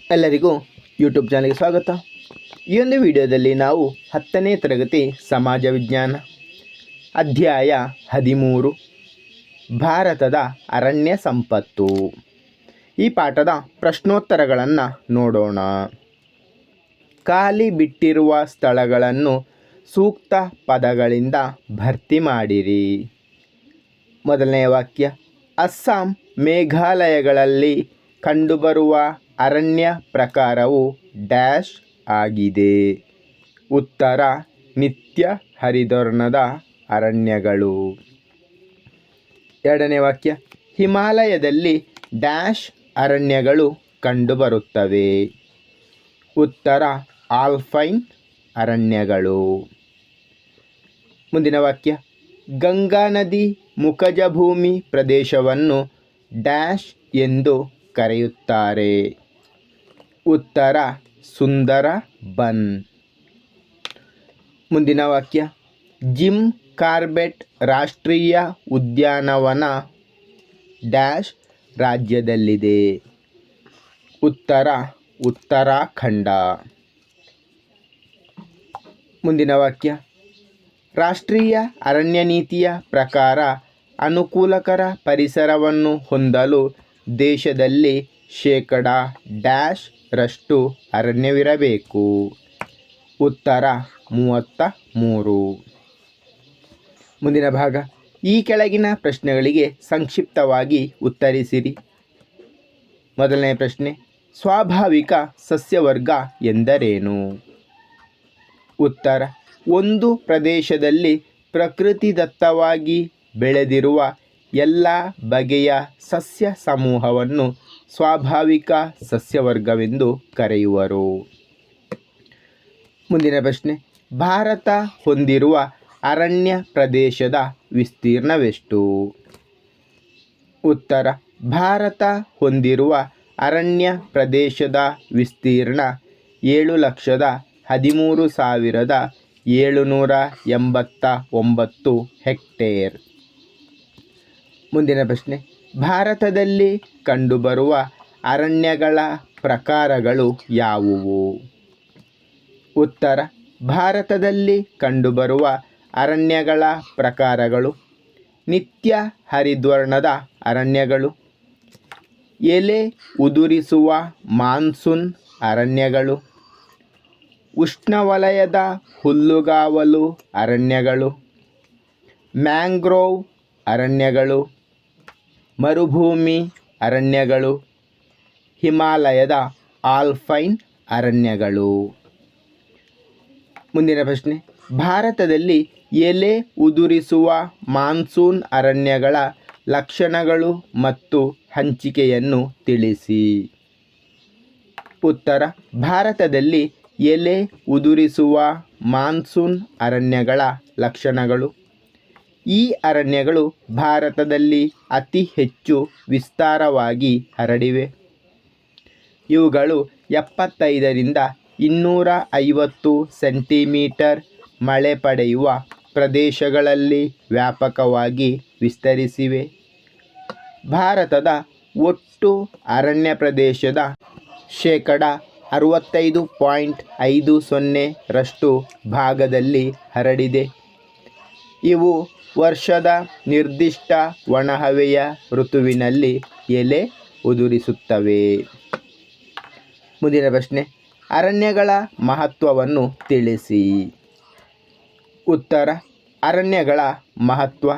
ಎಲ್ಲರಿಗೂ ಯೂಟ್ಯೂಬ್ ಚಾನಲ್ಗೆ ಸ್ವಾಗತ. ಈ ಒಂದು ವಿಡಿಯೋದಲ್ಲಿ ನಾವು 10ನೇ ತರಗತಿ ಸಮಾಜ ವಿಜ್ಞಾನ ಅಧ್ಯಾಯ 13 ಭಾರತದ ಅರಣ್ಯ ಸಂಪತ್ತು ಈ ಪಾಠದ ಪ್ರಶ್ನೋತ್ತರಗಳನ್ನು ನೋಡೋಣ. ಖಾಲಿ ಬಿಟ್ಟಿರುವ ಸ್ಥಳಗಳನ್ನು ಸೂಕ್ತ ಪದಗಳಿಂದ ಭರ್ತಿ ಮಾಡಿರಿ. ಮೊದಲನೆಯ ವಾಕ್ಯ, ಅಸ್ಸಾಂ ಮೇಘಾಲಯಗಳಲ್ಲಿ ಕಂಡುಬರುವ ಅರಣ್ಯ ಪ್ರಕಾರವು ಡ್ಯಾಶ್ ಆಗಿದೆ. ಉತ್ತರ, ನಿತ್ಯ ಹರಿದ್ವರ್ಣದ ಅರಣ್ಯಗಳು. ಎರಡನೇ ವಾಕ್ಯ, ಹಿಮಾಲಯದಲ್ಲಿ ಡ್ಯಾಶ್ ಅರಣ್ಯಗಳು ಕಂಡುಬರುತ್ತವೆ. ಉತ್ತರ, ಆಲ್ಪೈನ್ ಅರಣ್ಯಗಳು. ಮುಂದಿನ ವಾಕ್ಯ, ಗಂಗಾ ನದಿ ಮುಖಜ ಭೂಮಿ ಪ್ರದೇಶವನ್ನು ಡ್ಯಾಶ್ ಎಂದು ಕರೆಯುತ್ತಾರೆ. ಉತ್ತರ, ಸುಂದರ ಬನ್. ಮುಂದಿನ ವಾಕ್ಯ, ಜಿಮ್ ಕಾರ್ಬೆಟ್ ರಾಷ್ಟ್ರೀಯ ಉದ್ಯಾನವನ ಡ್ಯಾಶ್ ರಾಜ್ಯದಲ್ಲಿದೆ. ಉತ್ತರ, ಉತ್ತರಾಖಂಡ. ಮುಂದಿನ ವಾಕ್ಯ, ರಾಷ್ಟ್ರೀಯ ಅರಣ್ಯ ನೀತಿಯ ಪ್ರಕಾರ ಅನುಕೂಲಕರ ಪರಿಸರವನ್ನು ಹೊಂದಲು ದೇಶದಲ್ಲಿ ಶೇಕಡಾ ಡ್ಯಾಶ್ ರಷ್ಟು ಅರಣ್ಯವಿರಬೇಕು. ಉತ್ತರ, 33. ಮುಂದಿನ ಭಾಗ, ಈ ಕೆಳಗಿನ ಪ್ರಶ್ನೆಗಳಿಗೆ ಸಂಕ್ಷಿಪ್ತವಾಗಿ ಉತ್ತರಿಸಿರಿ. ಮೊದಲನೇ ಪ್ರಶ್ನೆ, ಸ್ವಾಭಾವಿಕ ಸಸ್ಯವರ್ಗ ಎಂದರೇನು? ಉತ್ತರ, ಒಂದು ಪ್ರದೇಶದಲ್ಲಿ ಪ್ರಕೃತಿದತ್ತವಾಗಿ ಬೆಳೆದಿರುವ ಎಲ್ಲ ಬಗೆಯ ಸಸ್ಯ ಸಮೂಹವನ್ನು ಸ್ವಾಭಾವಿಕ ಸಸ್ಯವರ್ಗವೆಂದು ಕರೆಯುವರು. ಮುಂದಿನ ಪ್ರಶ್ನೆ, ಭಾರತ ಹೊಂದಿರುವ ಅರಣ್ಯ ಪ್ರದೇಶದ ವಿಸ್ತೀರ್ಣವೆಷ್ಟು? ಉತ್ತರ, ಭಾರತ ಹೊಂದಿರುವ ಅರಣ್ಯ ಪ್ರದೇಶದ ವಿಸ್ತೀರ್ಣ 7,13,789 ಹೆಕ್ಟೇರ್. ಮುಂದಿನ ಪ್ರಶ್ನೆ, ಭಾರತದಲ್ಲಿ ಕಂಡುಬರುವ ಅರಣ್ಯಗಳ ಪ್ರಕಾರಗಳು ಯಾವುವು? ಉತ್ತರ, ಭಾರತದಲ್ಲಿ ಕಂಡುಬರುವ ಅರಣ್ಯಗಳ ಪ್ರಕಾರಗಳು ನಿತ್ಯ ಹರಿದ್ವರ್ಣದ ಅರಣ್ಯಗಳು, ಎಲೆ ಉದುರಿಸುವ ಮಾನ್ಸೂನ್ ಅರಣ್ಯಗಳು, ಉಷ್ಣವಲಯದ ಹುಲ್ಲುಗಾವಲು ಅರಣ್ಯಗಳು, ಮ್ಯಾಂಗ್ರೋವ್ ಅರಣ್ಯಗಳು, ಮರುಭೂಮಿ ಅರಣ್ಯಗಳು, ಹಿಮಾಲಯದ ಆಲ್ಪೈನ್ ಅರಣ್ಯಗಳು. ಮುಂದಿನ ಪ್ರಶ್ನೆ, ಭಾರತದಲ್ಲಿ ಎಲೆ ಉದುರಿಸುವ ಮಾನ್ಸೂನ್ ಅರಣ್ಯಗಳ ಲಕ್ಷಣಗಳು ಮತ್ತು ಹಂಚಿಕೆಯನ್ನು ತಿಳಿಸಿ. ಉತ್ತರ, ಭಾರತದಲ್ಲಿ ಎಲೆ ಉದುರಿಸುವ ಮಾನ್ಸೂನ್ ಅರಣ್ಯಗಳ ಲಕ್ಷಣಗಳು. ಈ ಅರಣ್ಯಗಳು ಭಾರತದಲ್ಲಿ ಅತಿ ಹೆಚ್ಚು ವಿಸ್ತಾರವಾಗಿ ಹರಡಿವೆ. ಇವುಗಳು 75ರಿಂದ 250 ಸೆಂಟಿಮೀಟರ್ ಮಳೆ ಪಡೆಯುವ ಪ್ರದೇಶಗಳಲ್ಲಿ ವ್ಯಾಪಕವಾಗಿ ವಿಸ್ತರಿಸಿವೆ. ಭಾರತದ ಒಟ್ಟು ಅರಣ್ಯ ಪ್ರದೇಶದ ಶೇಕಡಾ 65.50% ಭಾಗದಲ್ಲಿ ಹರಡಿದೆ. ಇವು ವರ್ಷದ ನಿರ್ದಿಷ್ಟ ಒಣಹವೆಯ ಋತುವಿನಲ್ಲಿ ಎಲೆ ಉದುರಿಸುತ್ತವೆ. ಮುಂದಿನ ಪ್ರಶ್ನೆ, ಅರಣ್ಯಗಳ ಮಹತ್ವವನ್ನು ತಿಳಿಸಿ. ಉತ್ತರ, ಅರಣ್ಯಗಳ ಮಹತ್ವ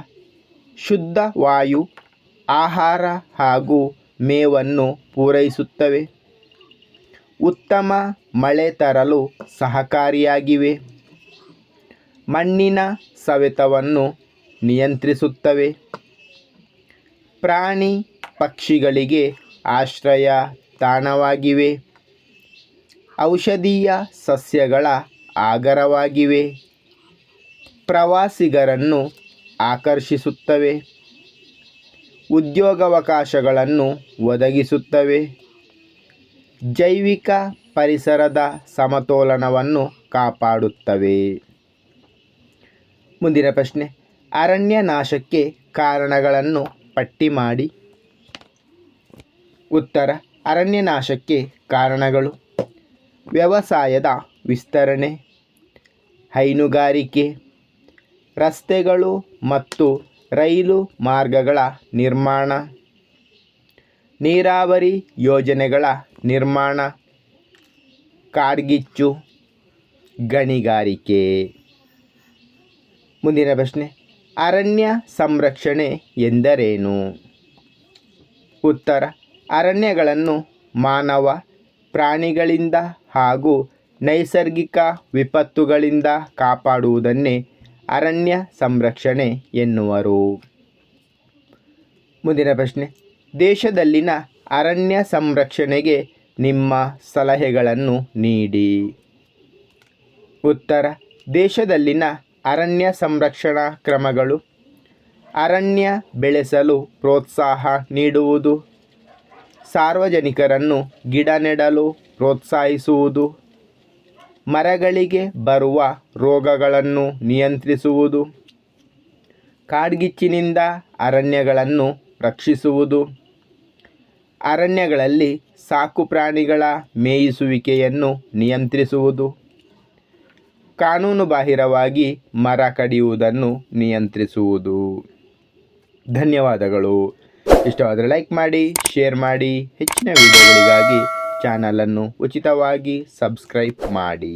ಶುದ್ಧ ವಾಯು, ಆಹಾರ ಹಾಗೂ ಮೇವನ್ನು ಪೂರೈಸುತ್ತವೆ. ಉತ್ತಮ ಮಳೆ ತರಲು ಸಹಕಾರಿಯಾಗಿವೆ. ಮಣ್ಣಿನ ಸವೆತವನ್ನು ನಿಯಂತ್ರಿಸುತ್ತವೆ. ಪ್ರಾಣಿ ಪಕ್ಷಿಗಳಿಗೆ ಆಶ್ರಯ ತಾಣವಾಗಿವೆ. ಔಷಧೀಯ ಸಸ್ಯಗಳ ಆಗರವಾಗಿವೆ. ಪ್ರವಾಸಿಗರನ್ನು ಆಕರ್ಷಿಸುತ್ತವೆ. ಉದ್ಯೋಗಾವಕಾಶಗಳನ್ನು ಒದಗಿಸುತ್ತವೆ. ಜೈವಿಕ ಪರಿಸರದ ಸಮತೋಲನವನ್ನು ಕಾಪಾಡುತ್ತವೆ. ಮುಂದಿನ ಪ್ರಶ್ನೆ, ಅರಣ್ಯ ನಾಶಕ್ಕೆ ಕಾರಣಗಳನ್ನು ಪಟ್ಟಿ ಮಾಡಿ. ಉತ್ತರ, ಅರಣ್ಯನಾಶಕ್ಕೆ ಕಾರಣಗಳು: ವ್ಯವಸಾಯದ ವಿಸ್ತರಣೆ, ಹೈನುಗಾರಿಕೆ, ರಸ್ತೆಗಳು ಮತ್ತು ರೈಲು ಮಾರ್ಗಗಳ ನಿರ್ಮಾಣ, ನೀರಾವರಿ ಯೋಜನೆಗಳ ನಿರ್ಮಾಣ, ಕಾಡ್ಗಿಚ್ಚು, ಗಣಿಗಾರಿಕೆ. ಮುಂದಿನ ಪ್ರಶ್ನೆ: ಅರಣ್ಯ ಸಂರಕ್ಷಣೆ ಎಂದರೇನು? ಉತ್ತರ: ಅರಣ್ಯಗಳನ್ನು ಮಾನವ, ಪ್ರಾಣಿಗಳಿಂದ ಹಾಗೂ ನೈಸರ್ಗಿಕ ವಿಪತ್ತುಗಳಿಂದ ಕಾಪಾಡುವುದನ್ನೇ ಅರಣ್ಯ ಸಂರಕ್ಷಣೆ ಎನ್ನುವರು. ಮುಂದಿನ ಪ್ರಶ್ನೆ: ದೇಶದಲ್ಲಿನ ಅರಣ್ಯ ಸಂರಕ್ಷಣೆಗೆ ನಿಮ್ಮ ಸಲಹೆಗಳನ್ನು ನೀಡಿ. ಉತ್ತರ: ದೇಶದಲ್ಲಿನ ಅರಣ್ಯ ಸಂರಕ್ಷಣಾ ಕ್ರಮಗಳು: ಅರಣ್ಯ ಬೆಳೆಸಲು ಪ್ರೋತ್ಸಾಹ ನೀಡುವುದು, ಸಾರ್ವಜನಿಕರನ್ನು ಗಿಡ ನೆಡಲು ಪ್ರೋತ್ಸಾಹಿಸುವುದು, ಮರಗಳಿಗೆ ಬರುವ ರೋಗಗಳನ್ನು ನಿಯಂತ್ರಿಸುವುದು, ಕಾಡ್ಗಿಚ್ಚಿನಿಂದ ಅರಣ್ಯಗಳನ್ನು ರಕ್ಷಿಸುವುದು, ಅರಣ್ಯಗಳಲ್ಲಿ ಸಾಕುಪ್ರಾಣಿಗಳ ಮೇಯಿಸುವಿಕೆಯನ್ನು ನಿಯಂತ್ರಿಸುವುದು, ಕಾನೂನುಬಾಹಿರವಾಗಿ ಮರ ಕಡಿಯುವುದನ್ನು ನಿಯಂತ್ರಿಸುವುದು. ಧನ್ಯವಾದಗಳು. ಇಷ್ಟವಾದರೆ ಲೈಕ್ ಮಾಡಿ, ಶೇರ್ ಮಾಡಿ. ಹೆಚ್ಚಿನ ವಿಡಿಯೋಗಳಿಗಾಗಿ ಚಾನಲನ್ನು ಉಚಿತವಾಗಿ ಸಬ್ಸ್ಕ್ರೈಬ್ ಮಾಡಿ.